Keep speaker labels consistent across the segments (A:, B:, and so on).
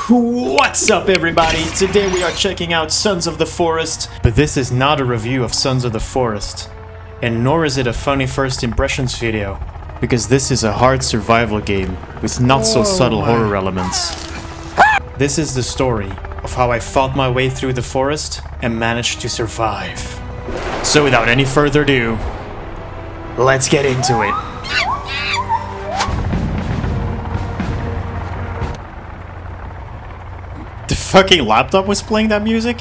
A: What's up, everybody? Today we are checking out Sons of the Forest, but this is not a review of Sons of the Forest, and nor is it a funny first impressions video, because this is a hard survival game with not so subtle horror elements. This is the story of how I fought my way through the forest and managed to survive. So without any further ado, let's get into it. The fucking laptop was playing that music?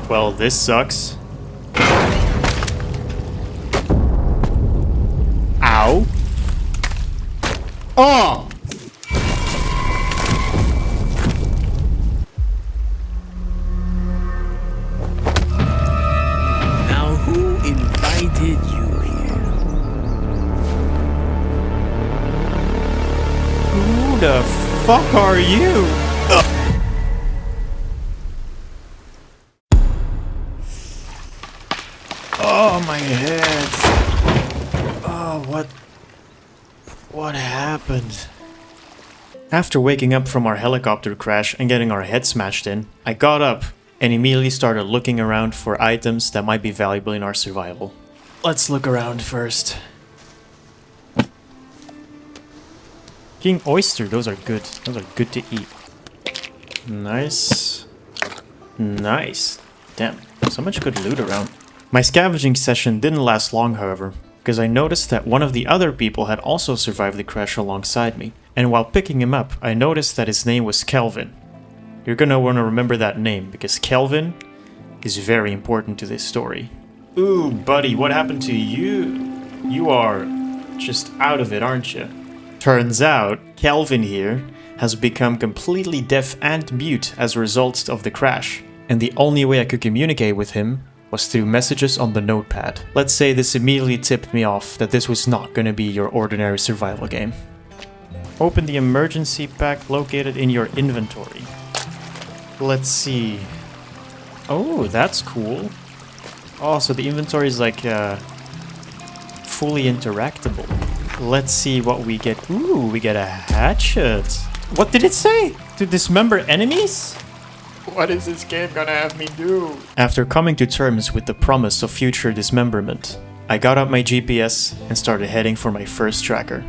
A: Well, this sucks. Ow. Oh!
B: Now, who invited you here?
A: Who the fuck are you? Oh, my head. Oh, what happened? After waking up from our helicopter crash and getting our head smashed in, I got up and immediately started looking around for items that might be valuable in our survival. Let's look around first. King oyster, those are good. Those are good to eat. Nice. Nice. Damn, so much good loot around. My scavenging session didn't last long, however, because I noticed that one of the other people had also survived the crash alongside me. And while picking him up, I noticed that his name was Kelvin. You're gonna want to remember that name, because Kelvin is very important to this story. Ooh, buddy, what happened to you? You are just out of it, aren't you? Turns out, Kelvin here has become completely deaf and mute as a result of the crash. And the only way I could communicate with him was through messages on the notepad. Let's say this immediately tipped me off that this was not gonna be your ordinary survival game. Open the emergency pack located in your inventory. Let's see. Oh, that's cool. Oh, so the inventory is like fully interactable. Let's see what we get. Ooh, we get a hatchet. What did it say? To dismember enemies? What is this game gonna have me do? After coming to terms with the promise of future dismemberment, I got out my GPS and started heading for my first tracker.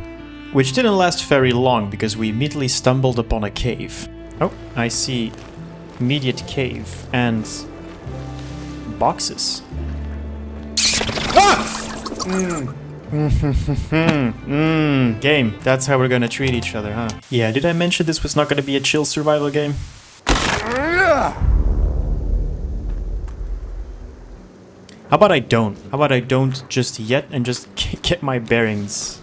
A: Which didn't last very long because we immediately stumbled upon a cave. Oh, I see immediate cave and boxes. Ah! Game. That's how we're gonna treat each other, huh? Yeah, did I mention this was not gonna be a chill survival game? How about I don't? How about I don't just yet and just get my bearings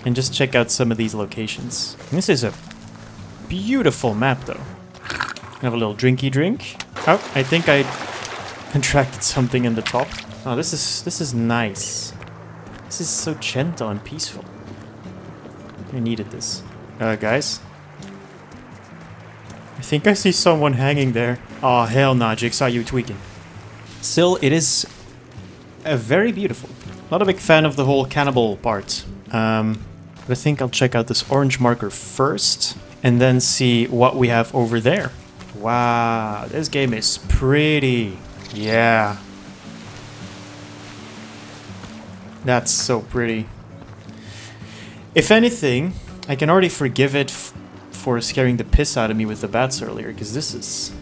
A: and just check out some of these locations. This is a beautiful map, though. Have a little drinky drink. Oh, I think I contracted something in the top. Oh, this is nice. This is so gentle and peaceful. I needed this. Guys? I think I see someone hanging there. Oh, hell nah, Jigsaw, you tweaking. Still, it is very beautiful. Not a big fan of the whole cannibal part. But I think I'll check out this orange marker first, and then see what we have over there. Wow, this game is pretty. Yeah. That's so pretty. If anything, I can already forgive it for scaring the piss out of me with the bats earlier, because this is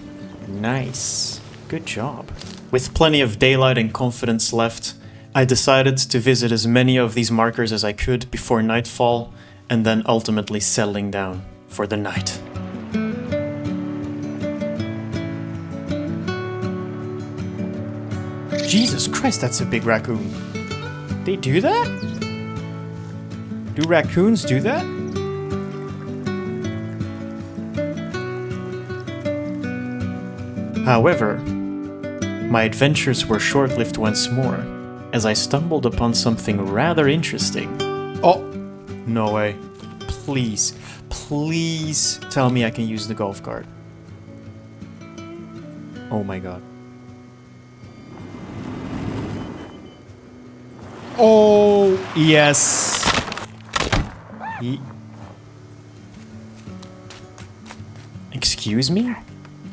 A: nice. Good job. With plenty of daylight and confidence left, I decided to visit as many of these markers as I could before nightfall, and then ultimately settling down for the night. Jesus Christ, that's a big raccoon. They do that? Do raccoons do that? However, my adventures were short-lived once more, as I stumbled upon something rather interesting. Oh, no way. Please, please tell me I can use the golf cart. Oh my god. Oh, yes. Excuse me?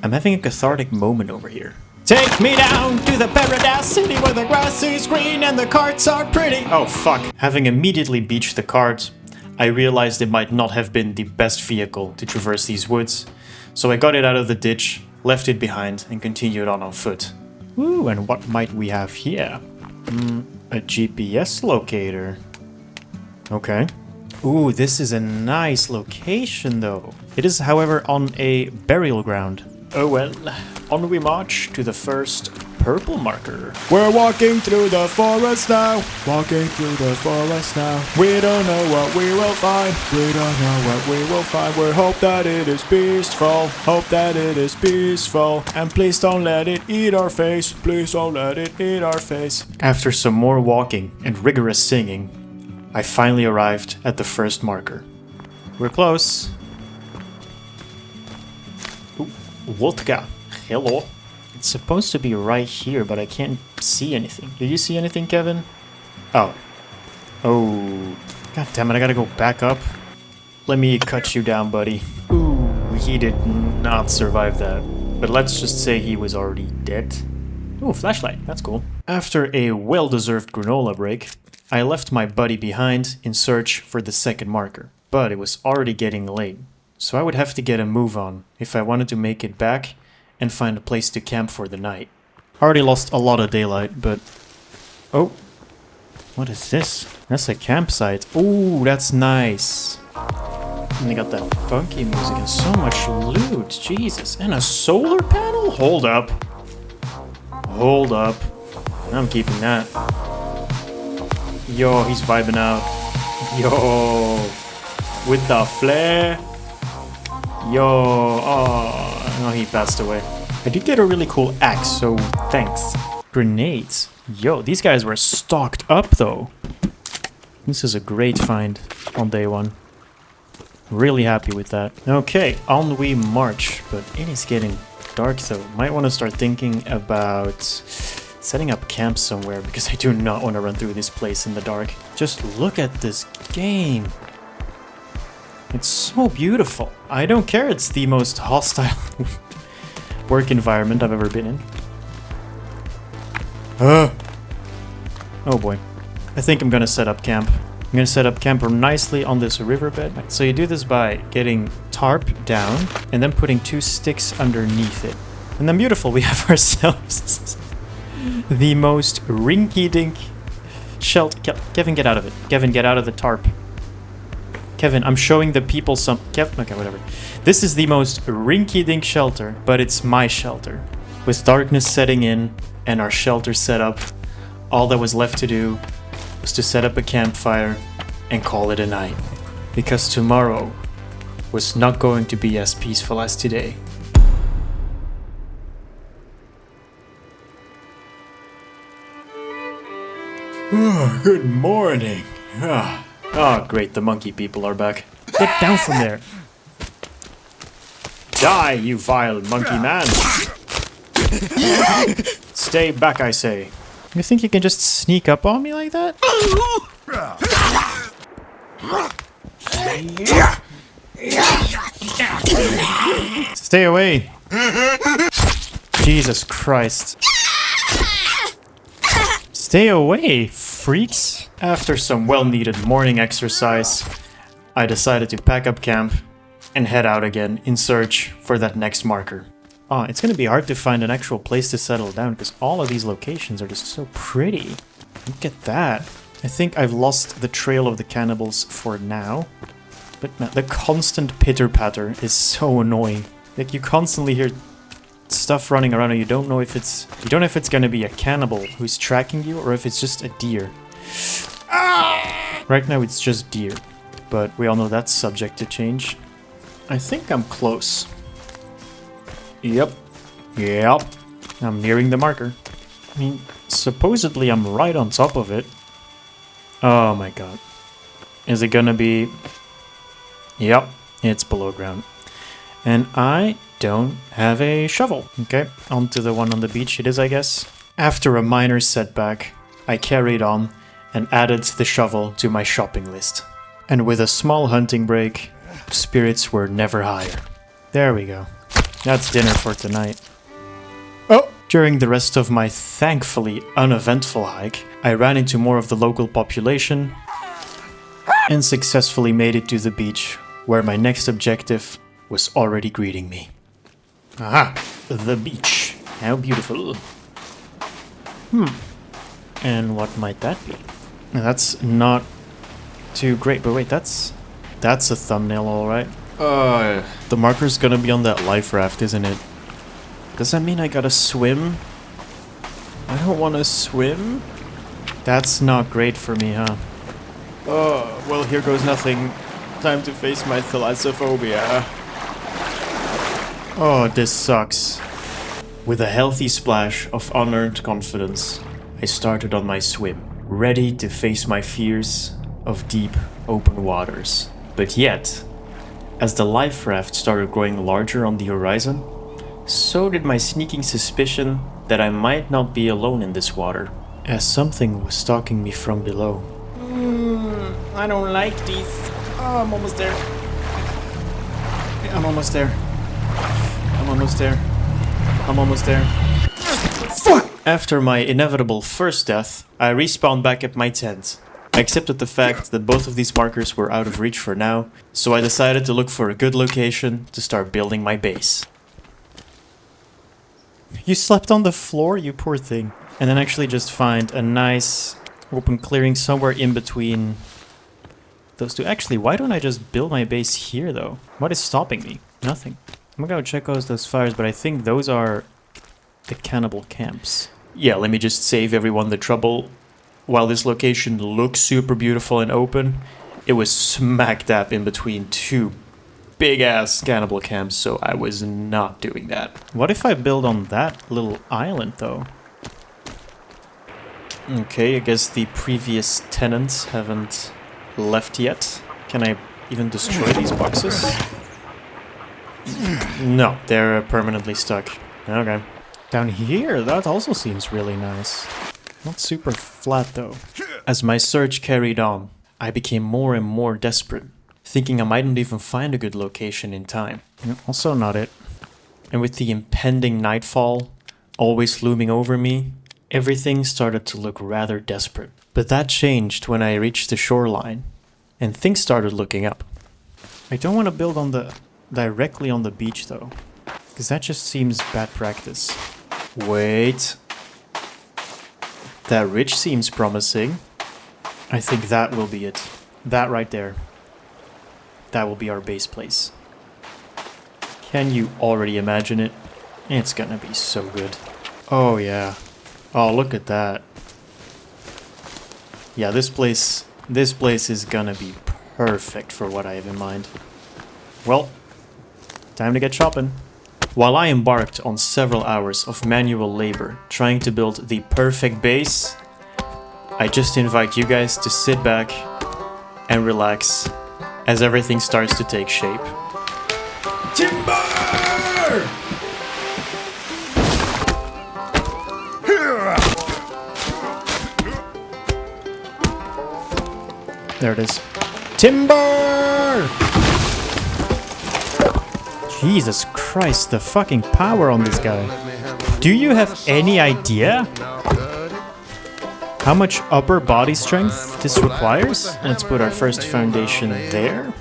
A: I'm having a cathartic moment over here. Take me down to the paradise city where the grass is green and the carts are pretty. Oh fuck. Having immediately beached the cart, I realized it might not have been the best vehicle to traverse these woods, so I got it out of the ditch, left it behind, and continued on foot. Ooh, and what might we have here? A GPS locator. Okay. Ooh, this is a nice location though. It is, however, on a burial ground. Oh well, on we march to the first purple marker. We're walking through the forest now. Walking through the forest now. We don't know what we will find. We don't know what we will find. We hope that it is peaceful. Hope that it is peaceful. And please don't let it eat our face. Please don't let it eat our face. After some more walking and rigorous singing, I finally arrived at the first marker. We're close. Ooh, vodka. Hello. It's supposed to be right here, but I can't see anything. Do you see anything, Kevin? Oh. Oh. God damn it, I gotta go back up. Let me cut you down, buddy. Ooh, he did not survive that. But let's just say he was already dead. Ooh, flashlight. That's cool. After a well-deserved granola break, I left my buddy behind in search for the second marker. But it was already getting late, so I would have to get a move on if I wanted to make it back and find a place to camp for the night. Already lost a lot of daylight, but... Oh. What is this? That's a campsite. Ooh, that's nice. And they got that funky music and so much loot. Jesus. And a solar panel? Hold up. Hold up. I'm keeping that. Yo, he's vibing out. Yo. With the flare. Yo. Oh, he passed away. I did get a really cool axe, so thanks. Grenades. Yo, these guys were stocked up though. This is a great find on day one. Really happy with that. Okay, on we march, but it is getting dark though. Might want to start thinking about setting up camp somewhere because I do not want to run through this place in the dark. Just look at this game. It's so beautiful. I don't care it's the most hostile work environment I've ever been in. Oh boy. I think I'm gonna set up camp. I'm gonna set up camp nicely on this riverbed. So you do this by getting tarp down and then putting 2 sticks underneath it. And then beautiful, we have ourselves the most rinky-dink shelter. Kevin, get out of it. Kevin, get out of the tarp. Kevin, I'm showing the people some... Okay, whatever. This is the most rinky-dink shelter, but it's my shelter. With darkness setting in and our shelter set up, all that was left to do was to set up a campfire and call it a night. Because tomorrow was not going to be as peaceful as today. Good morning. Oh, great, the monkey people are back. Get down from there. Die, you vile monkey man. Stay back, I say. You think you can just sneak up on me like that? Stay away. Jesus Christ. Stay away, freaks. After some well-needed morning exercise, I decided to pack up camp and head out again in search for that next marker. Oh, it's gonna be hard to find an actual place to settle down because all of these locations are just so pretty. Look at that. I think I've lost the trail of the cannibals for now. But man, the constant pitter-patter is so annoying. Like, you constantly hear stuff running around and you don't know if it's gonna be a cannibal who's tracking you or if it's just a deer. Right now it's just deer, but we all know that's subject to change. I think I'm close. Yep. I'm nearing the marker. I mean, supposedly I'm right on top of it. Oh my god. Is it gonna be... Yep, it's below ground. And I don't have a shovel. Okay, onto the one on the beach it is, I guess. After a minor setback, I carried on and added the shovel to my shopping list. And with a small hunting break, spirits were never higher. There we go. That's dinner for tonight. Oh! During the rest of my thankfully uneventful hike, I ran into more of the local population and successfully made it to the beach, where my next objective was already greeting me. Aha! The beach. How beautiful. And what might that be? That's not too great, but wait, that's a thumbnail, alright. The marker's gonna be on that life raft, isn't it? Does that mean I gotta swim? I don't wanna swim? That's not great for me, huh? Oh, well, here goes nothing. Time to face my thalassophobia. Oh, this sucks. With a healthy splash of unearned confidence, I started on my swim, ready to face my fears of deep, open waters. But yet, as the life raft started growing larger on the horizon, so did my sneaking suspicion that I might not be alone in this water, as something was stalking me from below. I don't like these. Oh, I'm almost there. I'm almost there. I'm almost there. I'm almost there. Fuck! After my inevitable first death, I respawned back at my tent. I accepted the fact that both of these markers were out of reach for now, so I decided to look for a good location to start building my base. You slept on the floor, you poor thing. And then actually just find a nice open clearing somewhere in between those two. Actually, why don't I just build my base here, though? What is stopping me? Nothing. I'm gonna go check out those fires, but I think those are the cannibal camps. Yeah, let me just save everyone the trouble. While this location looks super beautiful and open, it was smack dab in between two big-ass cannibal camps, so I was not doing that. What if I build on that little island, though? Okay, I guess the previous tenants haven't left yet. Can I even destroy these boxes? No, they're permanently stuck. Okay. Down here, that also seems really nice. Not super flat, though. As my search carried on, I became more and more desperate, thinking I mightn't even find a good location in time. Also not it. And with the impending nightfall always looming over me, everything started to look rather desperate. But that changed when I reached the shoreline, and things started looking up. I don't want to build directly on the beach, though, because that just seems bad practice. Wait. That ridge seems promising. I think that will be it. That right there. That will be our base place. Can you already imagine it? It's gonna be so good. Oh yeah. Oh, look at that. Yeah, this place is gonna be perfect for what I have in mind. Well, time to get shopping. While I embarked on several hours of manual labor trying to build the perfect base, I just invite you guys to sit back and relax as everything starts to take shape. Timber! There it is. Timber! Jesus Christ, the fucking power on this guy. Do you have any idea how much upper body strength this requires? Let's put our first foundation there.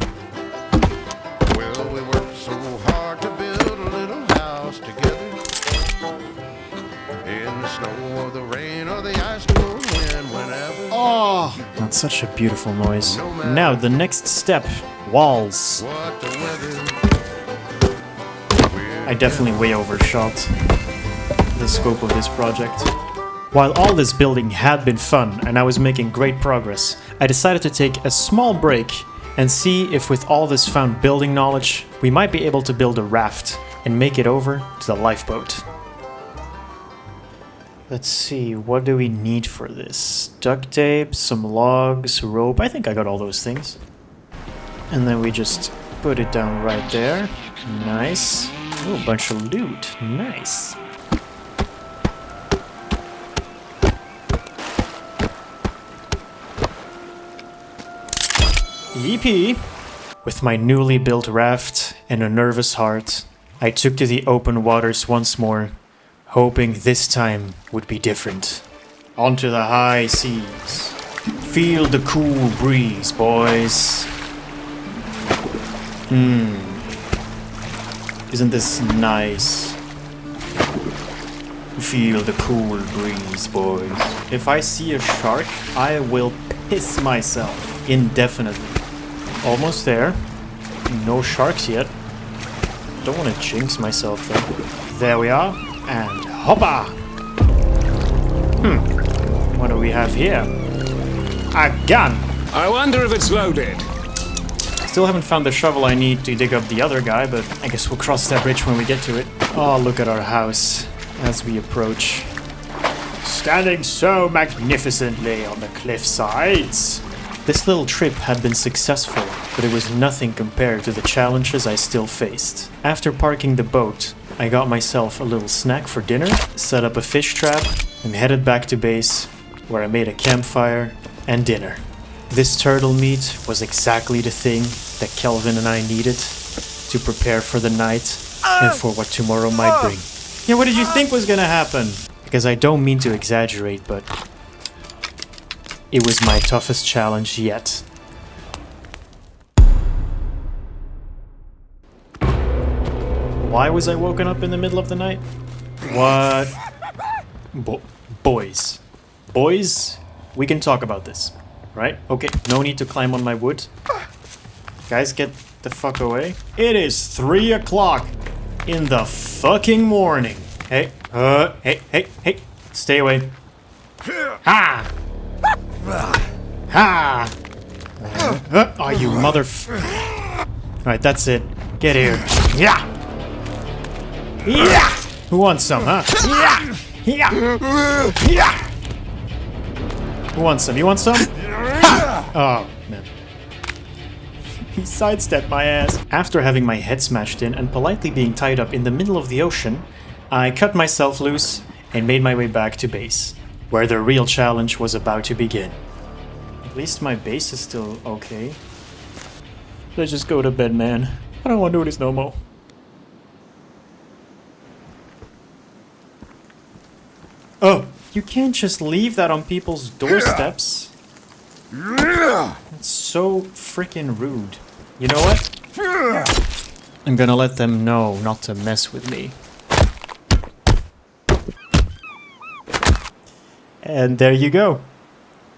A: Oh, that's such a beautiful noise. Now, the next step, walls. I definitely way overshot the scope of this project. While all this building had been fun and I was making great progress, I decided to take a small break and see if with all this found building knowledge, we might be able to build a raft and make it over to the lifeboat. Let's see, what do we need for this? Duct tape, some logs, rope. I think I got all those things. And then we just put it down right there. Nice. Oh, a bunch of loot. Nice. EP. With my newly built raft and a nervous heart, I took to the open waters once more, hoping this time would be different. Onto the high seas. Feel the cool breeze, boys. Isn't this nice? Feel the cool breeze, boys. If I see a shark, I will piss myself indefinitely. Almost there. No sharks yet. Don't want to jinx myself though. There we are. And hoppa! What do we have here? A gun!
C: I wonder if it's loaded.
A: Still haven't found the shovel I need to dig up the other guy, but I guess we'll cross that bridge when we get to it. Oh, look at our house as we approach. Standing so magnificently on the cliff sides. This little trip had been successful, but it was nothing compared to the challenges I still faced. After parking the boat, I got myself a little snack for dinner, set up a fish trap, and headed back to base, where I made a campfire and dinner. This turtle meat was exactly the thing that Kelvin and I needed to prepare for the night and for what tomorrow might bring. Yeah, what did you think was gonna happen? Because I don't mean to exaggerate, but it was my toughest challenge yet. Why was I woken up in the middle of the night? What? Boys. Boys, we can talk about this, right? Okay, no need to climb on my wood. Guys, get the fuck away. It is 3 o'clock in the fucking morning. Hey, hey, stay away. Ha! Ha! Oh, you Alright, that's it. Get here. Yeah! Yeah! Who wants some, huh? Yeah! Yeah! Yeah! Who wants some? You want some? Ha! Oh, man. He sidestepped my ass. After having my head smashed in and politely being tied up in the middle of the ocean, I cut myself loose and made my way back to base, where the real challenge was about to begin. At least my base is still okay. Let's just go to bed, man. I don't want to do this no more. Oh, you can't just leave that on people's doorsteps. It's so freaking rude. You know what? I'm gonna let them know not to mess with me. And there you go.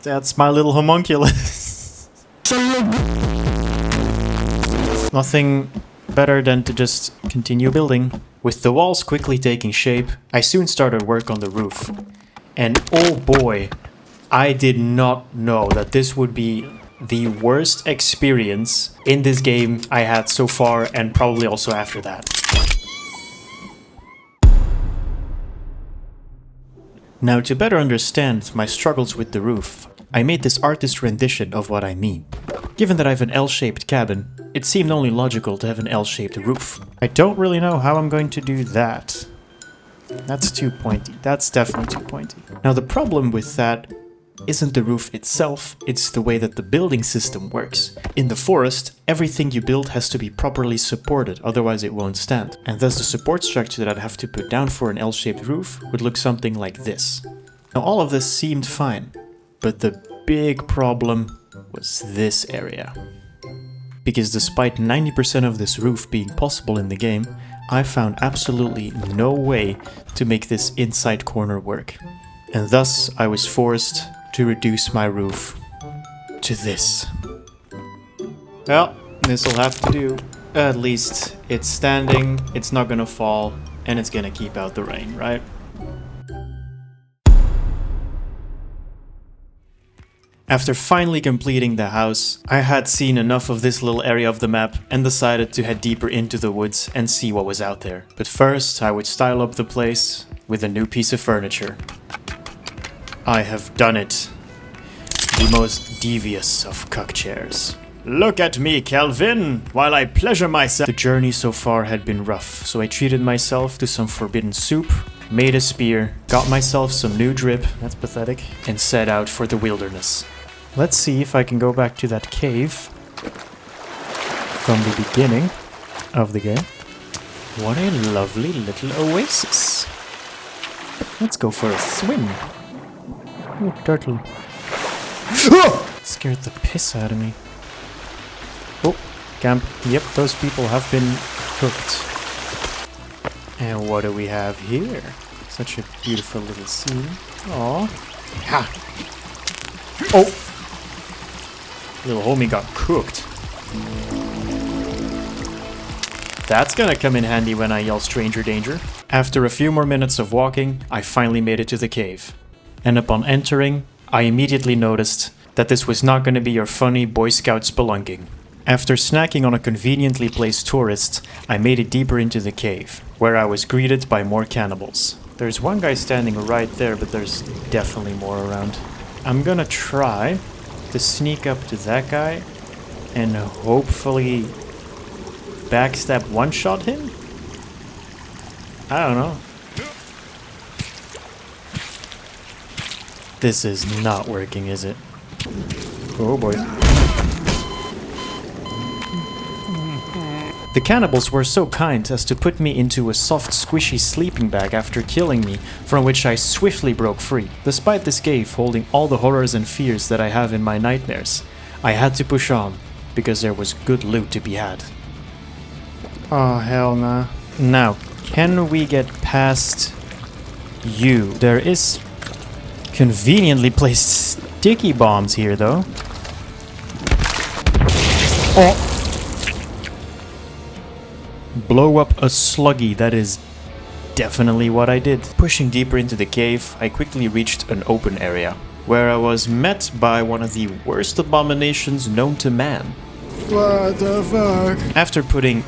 A: That's my little homunculus. Nothing better than to just continue building. With the walls quickly taking shape, I soon started work on the roof. And oh boy, I did not know that this would be the worst experience in this game I had so far, and probably also after that. Now, to better understand my struggles with the roof, I made this artist rendition of what I mean. Given that I have an L-shaped cabin, it seemed only logical to have an L-shaped roof. I don't really know how I'm going to do that. That's too pointy. That's definitely too pointy. Now, the problem with that isn't the roof itself, it's the way that the building system works. In the forest, everything you build has to be properly supported, otherwise it won't stand. And thus the support structure that I'd have to put down for an L-shaped roof would look something like this. Now, all of this seemed fine, but the big problem was this area. Because despite 90% of this roof being possible in the game, I found absolutely no way to make this inside corner work. And thus I was forced to reduce my roof to this. Well, this'll have to do. At least it's standing, it's not gonna fall, and it's gonna keep out the rain, right? After finally completing the house, I had seen enough of this little area of the map and decided to head deeper into the woods and see what was out there. But first, I would style up the place with a new piece of furniture. I have done it. The most devious of cuck chairs. Look at me, Kelvin, while I pleasure myself. The journey so far had been rough, so I treated myself to some forbidden soup, made a spear, got myself some new drip, that's pathetic, and set out for the wilderness. Let's see if I can go back to that cave. from the beginning of the game. What a lovely little oasis. Let's go for a swim. Ooh, turtle. Scared the piss out of me. Oh, camp. Yep, those people have been cooked. And what do we have here? Such a beautiful little scene. Aww. Ha! Oh! Little homie got cooked. That's gonna come in handy when I yell stranger danger. After a few more minutes of walking, I finally made it to the cave. And upon entering, I immediately noticed that this was not gonna be your funny Boy Scout spelunking. After snacking on a conveniently placed tourist, I made it deeper into the cave, where I was greeted by more cannibals. There's one guy standing right there, but there's definitely more around. I'm gonna try to sneak up to that guy and hopefully backstab one-shot him? I don't know. This is not working, is it? Oh boy. The cannibals were so kind as to put me into a soft, squishy sleeping bag after killing me, from which I swiftly broke free. Despite this cave holding all the horrors and fears that I have in my nightmares, I had to push on, because there was good loot to be had. Oh, hell nah. Now, can we get past you? There is conveniently placed sticky bombs here, though. Oh! Blow up a sluggy, that is definitely what I did. Pushing deeper into the cave, I quickly reached an open area, where I was met by one of the worst abominations known to man.
B: What the fuck?
A: After putting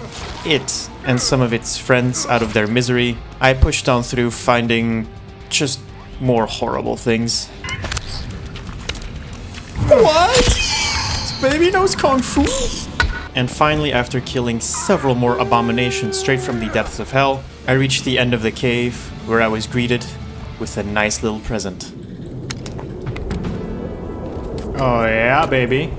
A: it and some of its friends out of their misery, I pushed on through, finding just more horrible things. What? This baby knows Kung Fu? And finally, after killing several more abominations straight from the depths of hell, I reached the end of the cave, where I was greeted with a nice little present. Oh yeah, baby.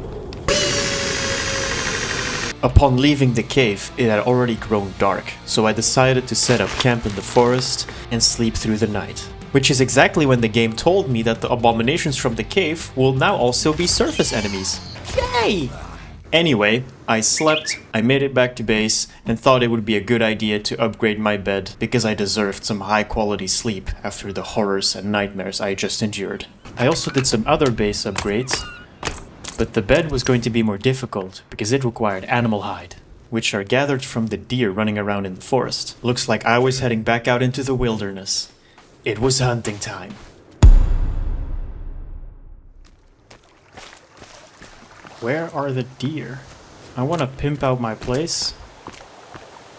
A: Upon leaving the cave, it had already grown dark, so I decided to set up camp in the forest and sleep through the night. Which is exactly when the game told me that the abominations from the cave will now also be surface enemies. Yay! Anyway, I slept, I made it back to base, and thought it would be a good idea to upgrade my bed because I deserved some high quality sleep after the horrors and nightmares I just endured. I also did some other base upgrades, but the bed was going to be more difficult because it required animal hide, which are gathered from the deer running around in the forest. Looks like I was heading back out into the wilderness. It was hunting time. Where are the deer? I want to pimp out my place.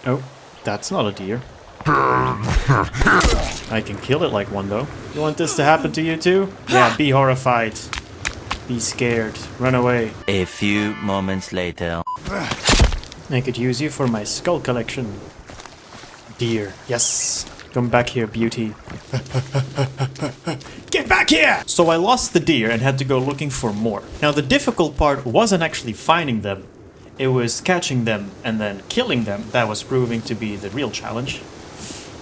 A: Oh, that's not a deer. I can kill it like one though. You want this to happen to you too? Yeah, be horrified. Be scared. Run away.
D: A few moments later.
A: I could use you for my skull collection. Deer. Yes. Come back here, beauty. Get back here! So I lost the deer and had to go looking for more. Now the difficult part wasn't actually finding them. It was catching them and then killing them. That was proving to be the real challenge.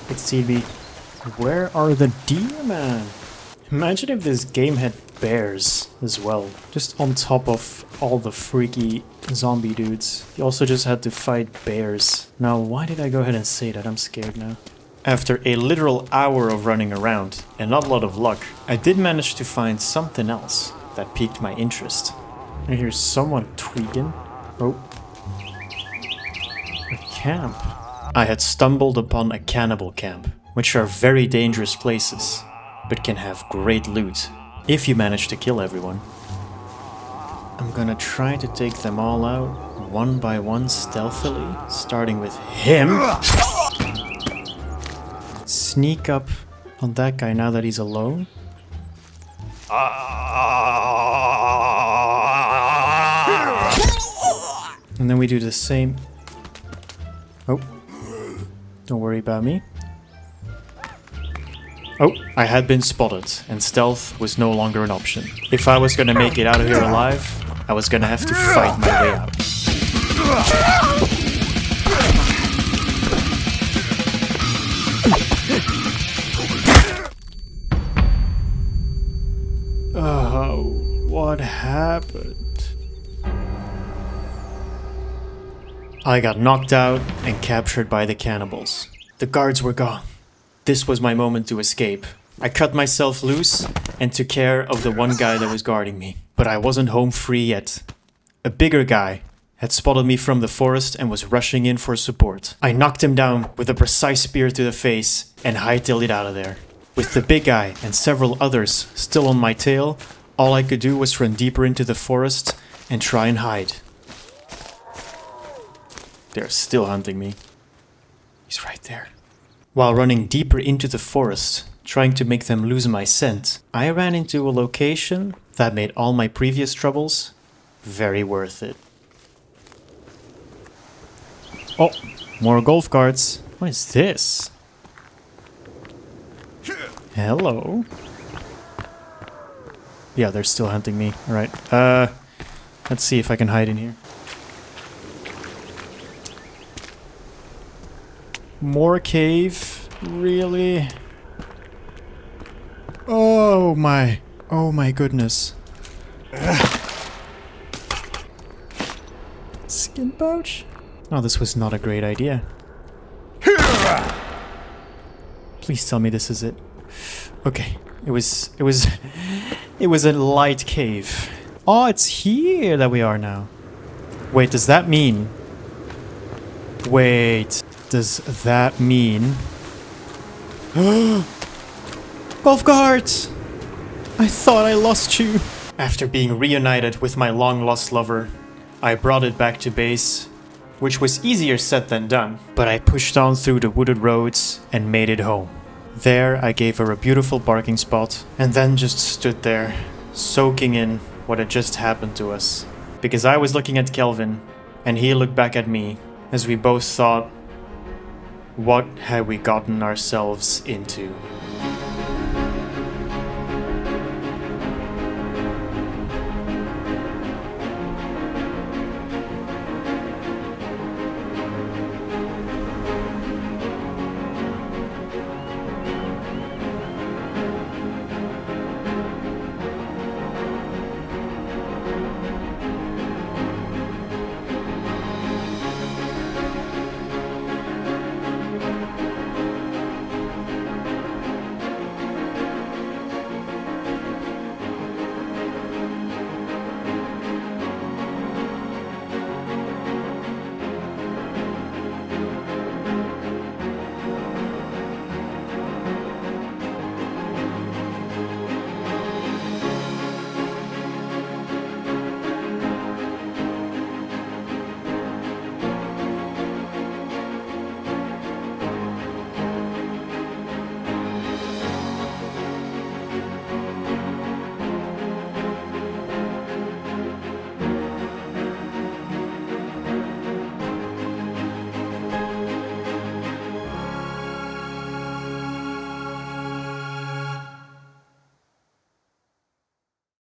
A: Let's see, where are the deer, man? Imagine if this game had bears as well. Just on top of all the freaky zombie dudes. You also just had to fight bears. Now, why did I go ahead and say that? I'm scared now. After a literal hour of running around, and not a lot of luck, I did manage to find something else that piqued my interest. I hear someone tweaking. Oh. A camp. I had stumbled upon a cannibal camp, which are very dangerous places, but can have great loot, if you manage to kill everyone. I'm gonna try to take them all out, one by one stealthily, starting with him. Sneak up on that guy now that he's alone. And then we do the same. Oh, don't worry about me. Oh, I had been spotted, and stealth was no longer an option. If I was gonna make it out of here alive, I was gonna have to fight my way out. Oh, what happened? I got knocked out and captured by the cannibals. The guards were gone. This was my moment to escape. I cut myself loose and took care of the one guy that was guarding me. But I wasn't home free yet. A bigger guy had spotted me from the forest and was rushing in for support. I knocked him down with a precise spear to the face and hightailed it out of there. With the big guy and several others still on my tail, all I could do was run deeper into the forest and try and hide. They're still hunting me. He's right there. While running deeper into the forest, trying to make them lose my scent, I ran into a location that made all my previous troubles very worth it. Oh, more golf carts. What is this? Hello. Yeah, they're still hunting me. Alright, let's see if I can hide in here. More cave? Really? Oh my goodness. Skin pouch? Oh, this was not a great idea. Please tell me this is it. Okay, it was a light cave. Oh, it's here that we are now. Wait, does that mean? Wait, does that mean? Golf carts! I thought I lost you. After being reunited with my long-lost lover, I brought it back to base, which was easier said than done, but I pushed on through the wooded roads and made it home. There, I gave her a beautiful parking spot, and then just stood there, soaking in what had just happened to us. Because I was looking at Kelvin, and he looked back at me, as we both thought, what had we gotten ourselves into?